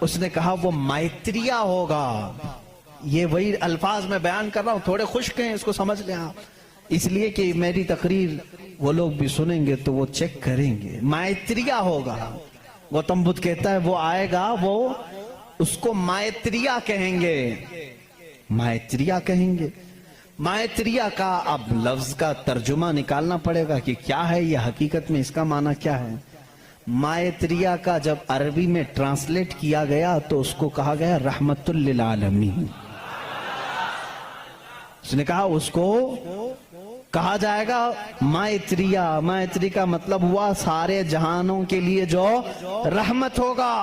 उसने कहा वो मैत्रिया होगा। ये वही अल्फाज में बयान कर रहा हूं, थोड़े खुश्क हैं, इसको समझ लें आप, इसलिए कि मेरी तकरीर वो लोग भी सुनेंगे तो वो चेक करेंगे। मैत्रिया होगा, गौतम बुद्ध कहता है वो आएगा, वो उसको मैत्रिया कहेंगे, मैत्रिया कहेंगे। मैत्रिया का अब लफ्ज का तर्जुमा निकालना पड़ेगा कि क्या है ये, हकीकत में इसका माना क्या है। मैत्रिया का जब अरबी में ट्रांसलेट किया गया तो उसको कहा गया रहमतुल लिल आलमीन। उसने कहा उसको कहा जाएगा मैत्रिया। मैत्री का मतलब हुआ सारे जहानों के लिए जो रहमत होगा।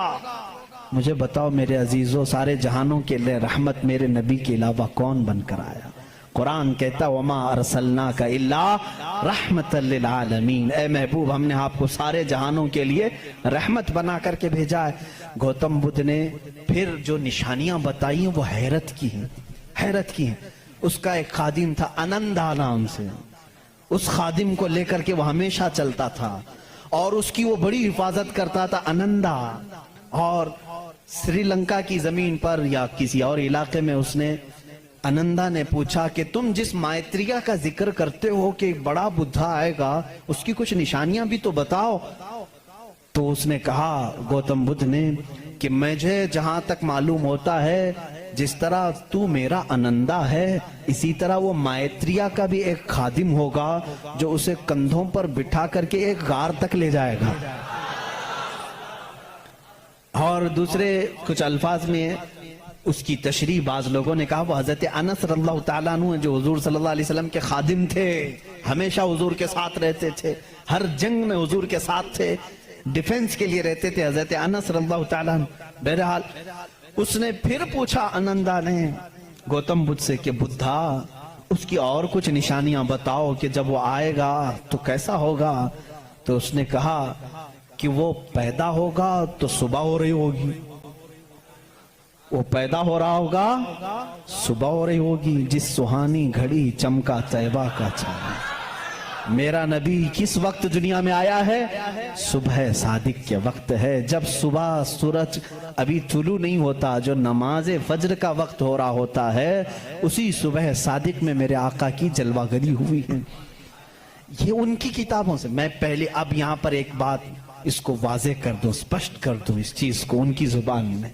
मुझे बताओ मेरे अजीजों, सारे जहानों के लिए रहमत मेरे नबी के अलावा कौन बनकर आया? कुरान कहता वमा अरसलना का इल्ला रहमतल लिल आलमीन। ए महबूब, हमने आपको सारे जहानों के लिए रहमत बना करके भेजा है। गौतम बुद्ध ने फिर जो निशानियां बताई वो हैरत की हैं, हैरत की हैं। उसका एक खादिम था अनंदा नाम से, उस खादिम को लेकर के वो हमेशा चलता था और उसकी वो बड़ी हिफाजत करता था अनंदा। और श्रीलंका की जमीन पर या किसी और इलाके में उसने अनंदा ने पूछा कि तुम जिस मैत्रिया का जिक्र करते हो कि एक बड़ा बुद्धा आएगा, उसकी कुछ निशानियां भी तो बताओ। तो उसने कहा गौतम बुद्ध ने कि मुझे जहां तक मालूम होता है जिस तरह तू मेरा अनंदा है, इसी तरह वो मैत्रिया का भी एक खादिम होगा जो उसे कंधों पर बिठा करके एक गार तक ले जाएगा। और दूसरे कुछ अल्फाज में उसकी तशरीह बाज लोगों ने कहा वो हजरत अनस रज़ियल्लाहु ताला अन्हु जो हुजूर सल्लल्लाहु अलैहि वसल्लम के खादिम थे, हमेशा हुजूर के साथ रहते थे, हर जंग में हुजूर के साथ थे, डिफेंस के लिए रहते थे हजरत अनस रज़ियल्लाहु ताला अन्हु। बहरहाल उसने फिर पूछा अनंदा ने गौतम बुद्ध से कि बुद्धा उसकी और कुछ निशानियां बताओ कि जब वो आएगा तो कैसा होगा। तो उसने कहा कि वो पैदा होगा तो सुबह हो रही होगी, वो पैदा हो रहा होगा, सुबह हो रही होगी। जिस सुहानी घड़ी चमका तैबा का चांद। मेरा नबी किस वक्त दुनिया में आया है? सुबह सादिक के वक्त है, जब सुबह सूरज अभी तुलू नहीं होता, जो नमाज फज्र का वक्त हो रहा होता है, उसी सुबह सादिक में मेरे आका की जलवागरी हुई है। ये उनकी किताबों से। मैं पहले अब यहां पर एक बात इसको वाजे कर दूं, स्पष्ट कर दूं इस चीज को उनकी जुबान में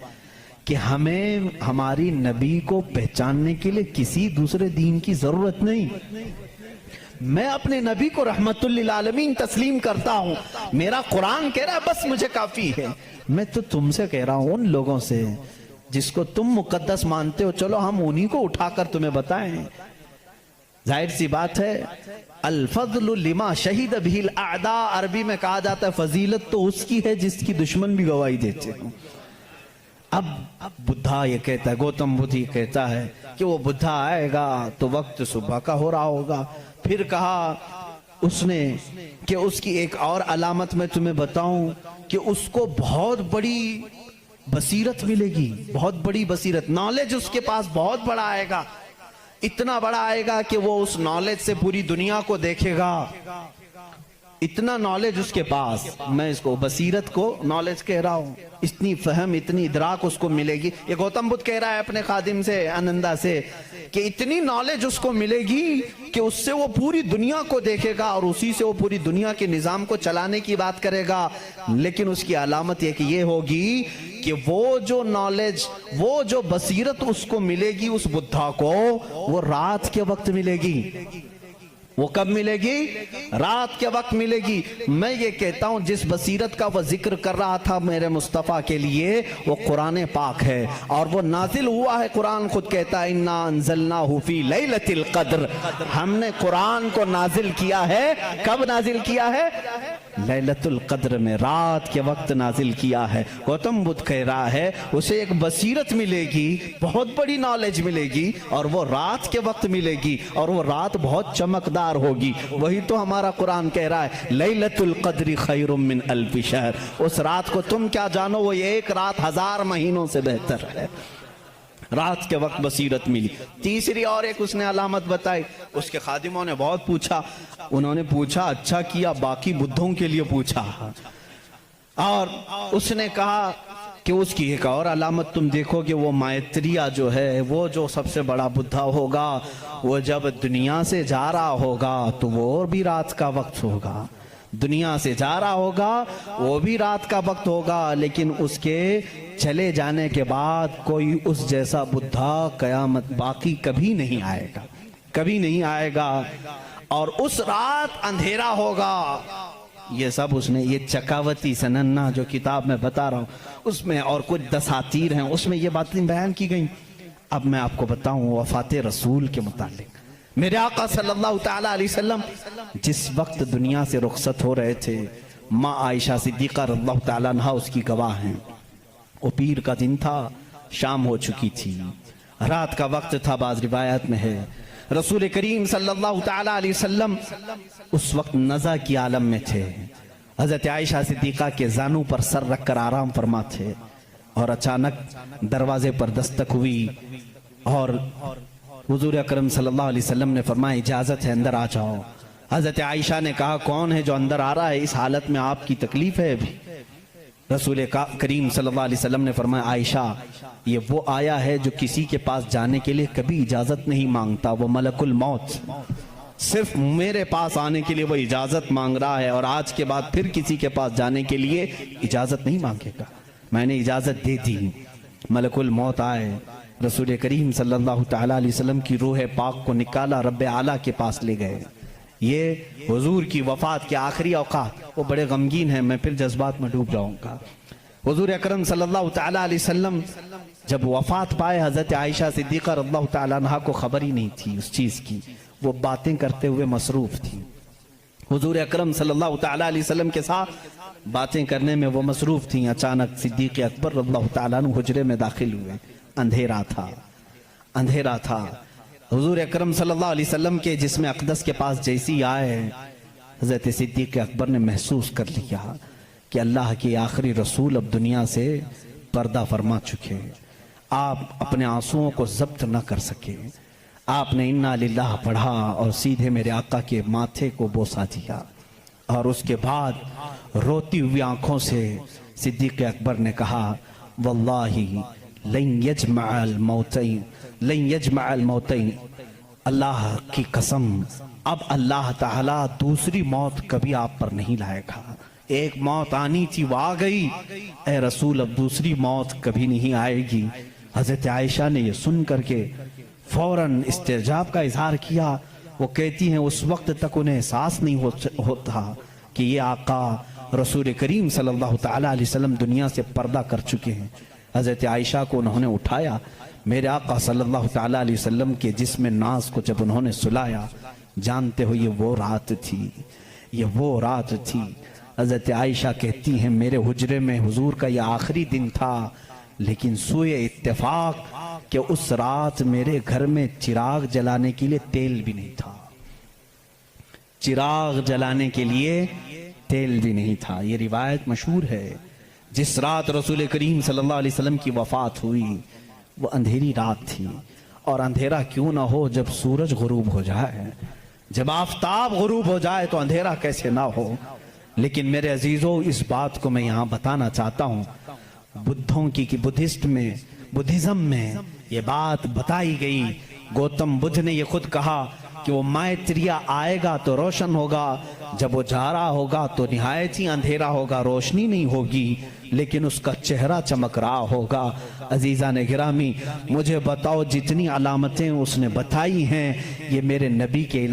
कि हमें हमारी नबी को पहचानने के लिए किसी दूसरे दीन की जरूरत नहीं। मैं अपने नबी को रहमतुल लिल आलमीन तस्लीम करता हूं। मेरा कुरान कह रहा है बस मुझे काफी है। मैं तो तुमसे कह रहा हूं, उन लोगों से जिसको तुम मुकद्दस मानते हो, चलो हम उन्हीं को उठाकर तुम्हें बताएं। जाहिर सी बात है, अल फज़्लु लिमा शहीद बिहिल आदा, अरबी में कहा जाता है फजीलत तो उसकी है जिसकी दुश्मन भी गवाही देते हो। अब बुद्धा ये कहता है, गौतम बुद्ध ये कहता है कि वो बुद्धा आएगा तो वक्त सुबह का हो रहा होगा। फिर कहा उसने कि उसकी एक और अलामत मैं तुम्हें बताऊं कि उसको बहुत बड़ी बसीरत मिलेगी, बहुत बड़ी बसीरत, नॉलेज उसके पास बहुत बड़ा आएगा, इतना बड़ा आएगा कि वो उस नॉलेज से पूरी दुनिया को देखेगा। इतना नॉलेज उसके पास, मैं इसको बसीरत को नॉलेज कह रहा हूं, इतनी फहम इतनी इदराक उसको मिलेगी। ये गौतम बुद्ध कह रहा है अपने खादिम से आनंदा से कि इतनी नॉलेज उसको मिलेगी कि उससे वो पूरी दुनिया को देखेगा और उसी से वो पूरी दुनिया के निजाम को चलाने की बात करेगा। लेकिन उसकी अलामत ये कि ये होगी कि वो जो नॉलेज, वो जो बसीरत उसको मिलेगी उस बुद्धा को, वो रात के वक्त मिलेगी। वो कब मिलेगी? रात के वक्त मिलेगी। मैं ये कहता हूं जिस बसीरत का वो जिक्र कर रहा था मेरे मुस्तफा के लिए, वो कुरान पाक है और वो नाजिल हुआ है। कुरान खुद कहता है इन्ना अंज़लनाहु फी लैलतिल क़द्र, हमने कुरान को नाजिल किया है। कब नाजिल किया है? लैलतुल क़द्र में, रात के वक्त नाजिल किया है। गौतम बुद्ध कह रहा है उसे एक बसीरत मिलेगी, बहुत बड़ी नॉलेज मिलेगी और वो रात के वक्त मिलेगी और वो रात बहुत चमकदार होगी। वही तो हमारा कुरान कह रहा है लैलतुल क़द्रि खैरुम मिन अल्फि शहर। उस रात को तुम क्या जानो, वो एक रात 1000 महीनों से बेहतर है। रात के वक्त बसीरत मिली। तीसरी और एक उसने अलामत बताई। उसके खादिमों ने बहुत पूछा, उन्होंने पूछा अच्छा किया, बाकी बुद्धों के लिए पूछा। और उसने कहा कि उसकी एक और अलामत तुम देखोगे, वो मैत्रेय जो है, वो जो सबसे बड़ा बुद्धा होगा, वो जब दुनिया से जा रहा होगा तो वो भी रात का वक्त होगा। दुनिया से जा रहा होगा वो भी रात का वक्त होगा, लेकिन उसके चले जाने के बाद कोई उस जैसा बुद्धा कयामत बाकी कभी नहीं आएगा, कभी नहीं आएगा। और उस रात अंधेरा होगा। ये सब उसने, ये चकावती सनन्ना जो किताब में बता रहा हूं उसमें और कुछ दसातीर हैं, उसमें ये बातें बयान की गई। अब मैं आपको बताऊं वफात रसूल के मुतालिक। मेरे आका सल्लल्लाहु ताला अलैहि वसल्लम जिस वक्त दुनिया से रुखसत हो रहे थे, माँ आयशा सिद्दीक़ा रज़ियल्लाहु ताला अन्हा उसकी गवाह हैं। वो पीर का दिन था, शाम हो चुकी थी, रात का वक्त था, बाज़ रिवायत में है। रसूल करीम सल्लल्लाहु ताला अलैहि वसल्लम उस वक्त नज़ा की आलम में थे। हज़रत आयशा सिद्दीक़ा के जानू पर सर रखकर आराम फरमा थे और अचानक दरवाजे पर दस्तक हुई और हुजूर अकरम सल्लल्लाहु अलैहि वसल्लम ने फरमाया इजाज़त है, अंदर आ जाओ। हज़रत आयशा ने कहा कौन है जो अंदर आ रहा है, इस हालत में आपकी तकलीफ है अभी? रसूल करीम सल्लल्लाहु अलैहि वसल्लम ने फरमाया आयशा, ये वो आया है जो किसी के पास जाने के लिए कभी इजाज़त नहीं मांगता, वो मलकुल मौत, सिर्फ मेरे पास आने के लिए वो इजाज़त मांग रहा है और आज के बाद फिर किसी के पास जाने के लिए इजाज़त नहीं मांगेगा। मैंने इजाज़त दे दी, मलकुल मौत आए, रसूल करीम सल्लल्लाहु ताला अलैहि वसल्लम की रूह पाक को निकाला, रब्बे आला के पास ले गए। ये हुजूर की वफात के आखिरी औकात, वो बड़े गमगीन हैं, मैं फिर जज्बात में डूब जाऊंगा। हुजूर अकरम सल्लल्लाहु ताला अलैहि वसल्लम जब वफात पाए, हज़रत आयशा सिद्दीक़ा रज़ियल्लाहु ताला अन्हा को खबर ही नहीं थी उस चीज़ की, वो बातें करते हुए मसरूफ़ थी। हुजूर अकरम सल्लल्लाहु ताला अलैहि वसल्लम के साथ बातें करने में वो मसरूफ़ थी। अचानक सिद्दीक़ अकबर रज़ियल्लाहु ताला अन्हु हुजरे में दाखिल हुए। अंधेरा था, अंधेरा था। हुजूर अकरम सल्लल्लाहु अलैहि वसल्लम के जिस्म अक़दस के पास जैसी आए, हज़रत सिद्दीक़ अकबर ने महसूस कर लिया कि अल्लाह के आखिरी रसूल अब दुनिया से पर्दा फरमा चुके। आप अपने आंसुओं को ज़ब्त न कर सके। आपने इन्ना लिल्लाह पढ़ा और सीधे मेरे आका के माथे को बोसा दिया और उसके बाद रोती हुई आंखों से सिद्दीक़ अकबर ने कहा वल्लाही लन यजमअल मौतैन, अल्लाह की कसम अब अल्लाह ताला दूसरी मौत कभी आप पर नहीं लाएगा। एक मौत आनी थी वो आ गई, ए रसूल अब दूसरी मौत कभी नहीं आएगी। हज़रत आयशा ने ये सुन करके फौरन इस्तेजाब का इजहार किया। वो कहती हैं उस वक्त तक उन्हें एहसास नहीं होता कि ये आका रसूल करीम सल्लल्लाहु ताला अलैहि वसल्लम दुनिया से पर्दा कर चुके हैं। हज़रत आयशा को उन्होंने उठाया, मेरे आका सल्लल्लाहु ताला अलैहि वसल्लम के जिस्म नाज को जब उन्होंने सुलाया, जानते हो ये वो रात थी, ये वो रात थी। हज़रत आयशा कहती हैं मेरे हुजरे में हुजूर का यह आखिरी दिन था, लेकिन सुए इत्तेफाक कि उस रात मेरे घर में चिराग जलाने के लिए तेल भी नहीं था, चिराग जलाने के लिए तेल भी नहीं था। ये रिवायत मशहूर है। जिस रात रसूल करीम सल्लल्लाहु अलैहि वसल्लम की वफात हुई वो अंधेरी रात थी। और अंधेरा क्यों ना हो जब सूरज गुरूब हो जाए, जब आफताब गुरूब हो जाए तो अंधेरा कैसे ना हो। लेकिन मेरे अजीजों, इस बात को मैं यहाँ बताना चाहता हूँ, बुद्धों की कि बुद्धिज्म में ये बात बताई गई। गौतम बुद्ध ने ये खुद कहा कि वो मैत्रेय आएगा तो रोशन होगा, जब वो जा रहा होगा तो निहायत ही अंधेरा होगा, रोशनी नहीं होगी, लेकिन उसका चेहरा चमक रहा होगा। अजीजा ने गिरामी, मुझे बताओ जितनी अलामतें उसने बताई हैं ये मेरे नबी के